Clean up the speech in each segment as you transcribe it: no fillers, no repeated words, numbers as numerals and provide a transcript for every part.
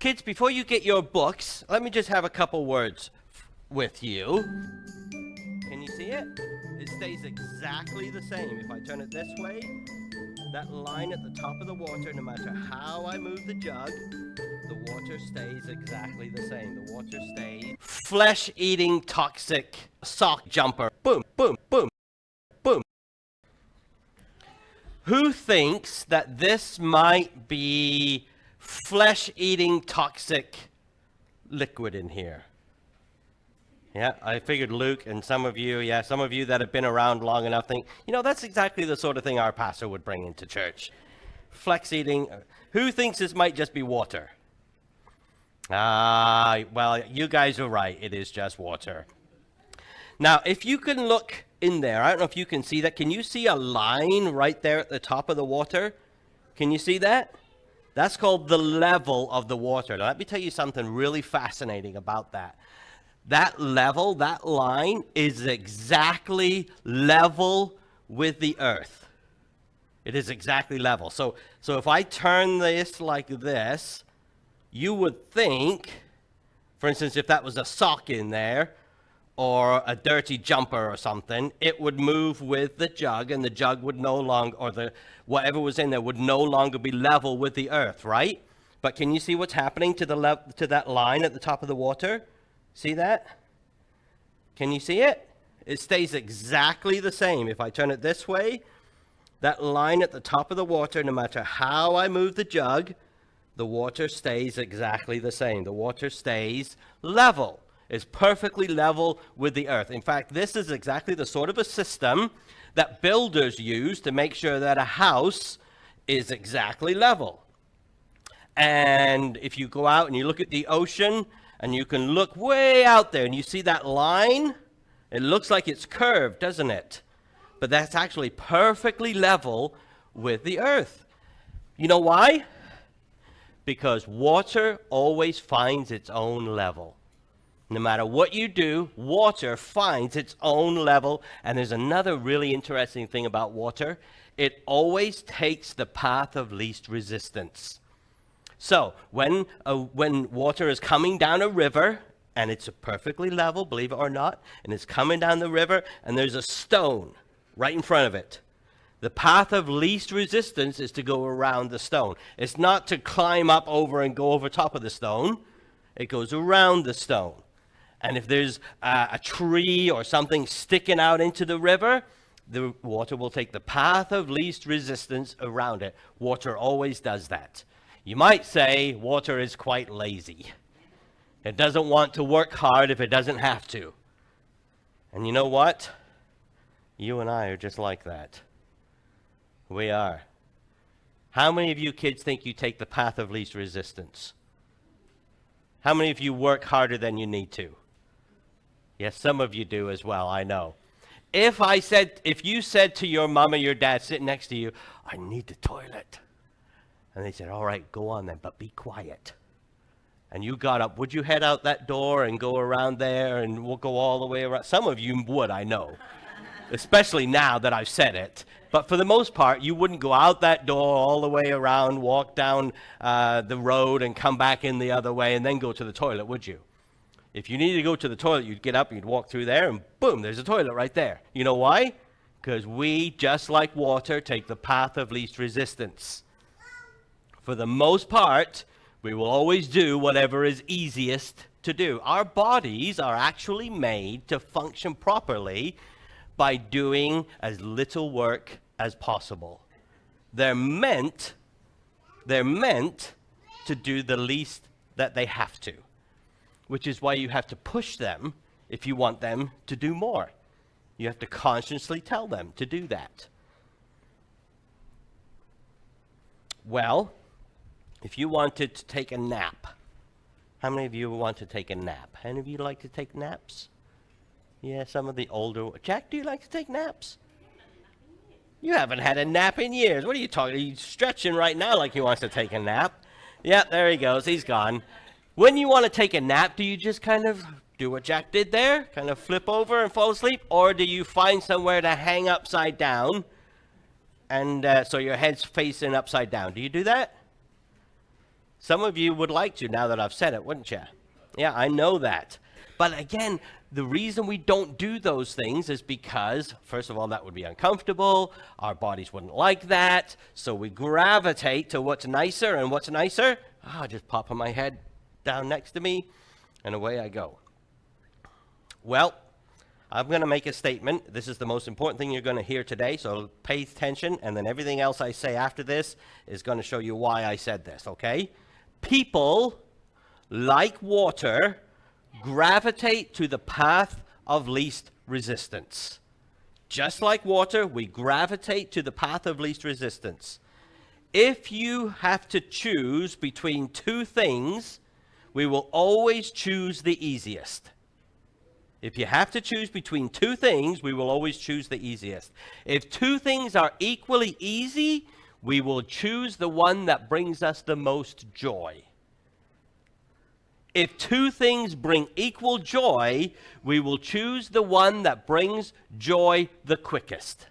Kids, before you get your books, let me just have a couple words with you. Can you see it? It stays exactly the same. If I turn it this way, that line at the top of the water, no matter how I move the jug, the water stays exactly the same. The water stays. Flesh-eating, toxic sock jumper. Boom, boom, boom, boom. Who thinks that this might be flesh-eating, toxic liquid in here? Yeah, I figured Luke and some of you that have been around long enough think, that's exactly the sort of thing our pastor would bring into church. Flex eating. Who thinks this might just be water? Well, you guys are right. It is just water. Now, if you can look in there, I don't know if you can see that. Can you see a line right there at the top of the water? Can you see that? That's called the level of the water. Now, let me tell you something really fascinating about that. That level, that line, is exactly level with the earth. It is exactly level. So if I turn this like this, you would think, for instance, if that was a sock in there, or a dirty jumper or something, it would move with the jug, and the jug would no longer, or whatever was in there would no longer be level with the earth, right? But can you see what's happening to that line at the top of the water? See that? Can you see it? It stays exactly the same. If I turn it this way, that line at the top of the water, no matter how I move the jug, the water stays exactly the same. The water stays level. It's perfectly level with the earth. In fact, this is exactly the sort of a system that builders use to make sure that a house is exactly level. And if you go out and you look at the ocean, and you can look way out there and you see that line, it looks like it's curved, doesn't it? But that's actually perfectly level with the earth. You know why? Because water always finds its own level. No matter what you do, water finds its own level. And there's another really interesting thing about water. It always takes the path of least resistance. So when water is coming down a river, and it's perfectly level, believe it or not, and it's coming down the river, and there's a stone right in front of it, the path of least resistance is to go around the stone. It's not to climb up over and go over top of the stone. It goes around the stone. And if there's a tree or something sticking out into the river, the water will take the path of least resistance around it. Water always does that. You might say water is quite lazy. It doesn't want to work hard if it doesn't have to. And you know what? You and I are just like that. We are. How many of you kids think you take the path of least resistance? How many of you work harder than you need to? Yes, some of you do as well, I know. If you said to your mom or your dad sitting next to you, I need the toilet. And they said, all right, go on then, but be quiet. And you got up, would you head out that door and go around there and we'll go all the way around? Some of you would, I know, especially now that I've said it. But for the most part, you wouldn't go out that door all the way around, walk down the road and come back in the other way and then go to the toilet, would you? If you needed to go to the toilet, you'd get up, you'd walk through there, and boom, there's a toilet right there. You know why? Because we, just like water, take the path of least resistance. For the most part, we will always do whatever is easiest to do. Our bodies are actually made to function properly by doing as little work as possible. They're meant to do the least that they have to, which is why you have to push them if you want them to do more. You have to consciously tell them to do that. Well, if you wanted to take a nap, how many of you want to take a nap? Any of you like to take naps? Yeah, some of the older. Jack, do you like to take naps? You haven't had a nap in years. What are you talking? He's stretching right now like he wants to take a nap. Yeah, there he goes. He's gone. When you want to take a nap, do you just kind of do what Jack did there? Kind of flip over and fall asleep? Or do you find somewhere to hang upside down and so your head's facing upside down? Do you do that? Some of you would like to now that I've said it, wouldn't you? Yeah, I know that. But again, the reason we don't do those things is because, first of all, that would be uncomfortable. Our bodies wouldn't like that. So we gravitate to what's nicer. And what's nicer? Just popping my head down next to me, and away I go. Well, I'm going to make a statement. This is the most important thing you're going to hear today, so pay attention, and then everything else I say after this is going to show you why I said this, okay? People, like water, gravitate to the path of least resistance. Just like water, we gravitate to the path of least resistance. If you have to choose between two things, we will always choose the easiest. If you have to choose between two things, we will always choose the easiest. If two things are equally easy, we will choose the one that brings us the most joy. If two things bring equal joy, we will choose the one that brings joy the quickest.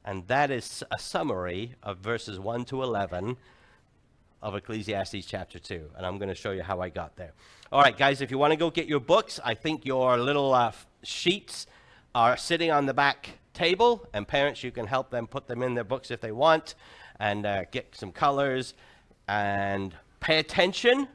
And that is a summary of verses 1 to 11 of Ecclesiastes chapter 2. And I'm going to show you how I got there. All right, guys, if you want to go get your books, I think your little sheets are sitting on the back table. And parents, you can help them put them in their books if they want, and get some colors. And pay attention